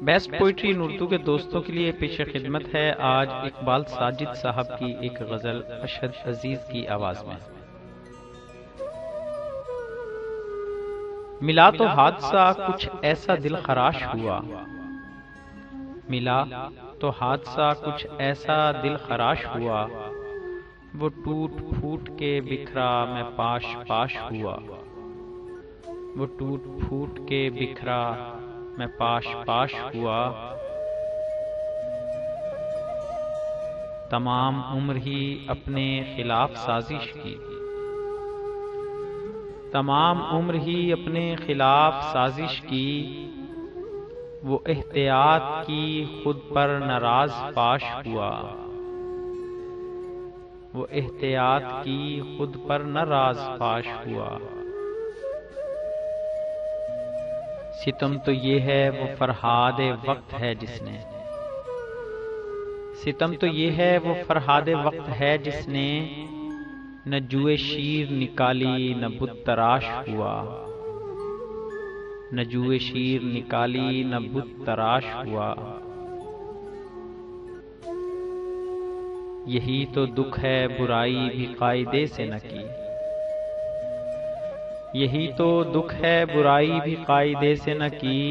Best poetry ان اردو کے دوستوں کے لیے پیش خدمت ہے آج اقبال ساجد صاحب کی ایک غزل اشہد عزیز کی آواز میں۔ ملا تو حادثہ کچھ ایسا دل خراش ہوا، ملا تو حادثہ کچھ ایسا دل خراش ہوا، وہ ٹوٹ پھوٹ کے بکھرا میں پاش پاش ہوا، وہ ٹوٹ پھوٹ کے بکھرا میں پاش پاش ہوا، تمام عمر ہی اپنے خلاف سازش کی، تمام عمر ہی اپنے خلاف سازش کی، وہ احتیاط کی خود پر ناراض پاش ہوا، وہ احتیاط کی خود پر ناراض پاش ہوا، ستم تو یہ ہے وہ فرہاد وقت ہے جس نے، ستم تو یہ ہے وہ فرہاد وقت ہے جس نے، نہ جوئے شیر نکالی نہ بت تراش ہوا، نہ جوئے شیر نکالی نہ بت تراش ہوا، یہی تو دکھ ہے برائی بھی قاعدے سے نہ کی، یہی تو دکھ ہے برائی بھی قاعدے سے نہ کی،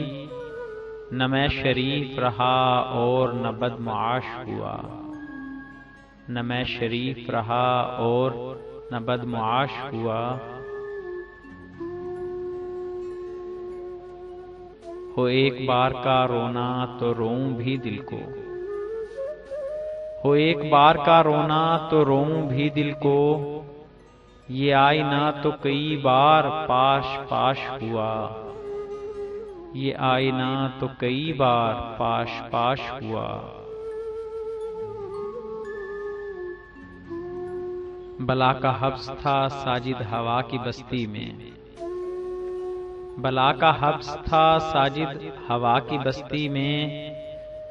نہ میں شریف رہا اور نہ بدمعاش ہوا، نہ میں شریف رہا اور نہ بدمعاش ہوا، ہو ایک بار کا رونا تو روں بھی دل کو، ہو ایک بار کا رونا تو روں بھی دل کو، یہ آئینہ تو کئی بار پاش پاش ہوا، یہ آئینہ تو کئی بار پاش پاش ہوا، بلا کا حبس تھا ساجد ہوا کی بستی میں، بلا کا حبس تھا ساجد ہوا کی بستی میں،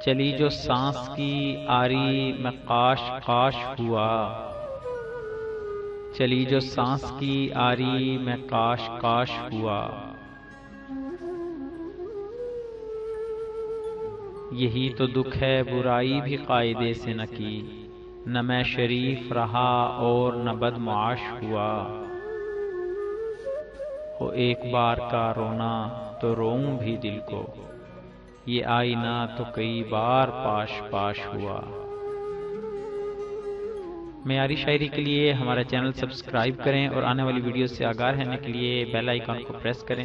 چلی جو سانس کی آری میں قاش قاش ہوا، چلی جو سانس کی آری میں قاش قاش ہوا، یہی تو دکھ ہے برائی بھی قاعدے سے نہ کی، نہ میں شریف رہا اور نہ بدمعاش ہوا، ہو ایک بار کا رونا تو روں بھی دل کو، یہ آئینہ تو کئی بار پاش پاش ہوا۔ معیاری شاعری کے لیے ہمارا چینل سبسکرائب کریں اور آنے والی ویڈیوز سے آگاہ رہنے کے لیے بیل آئیکن کو پریس کریں۔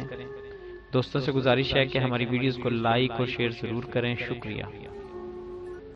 دوستوں سے گزارش ہے کہ ہماری ویڈیوز کو لائک اور شیئر ضرور کریں۔ شکریہ۔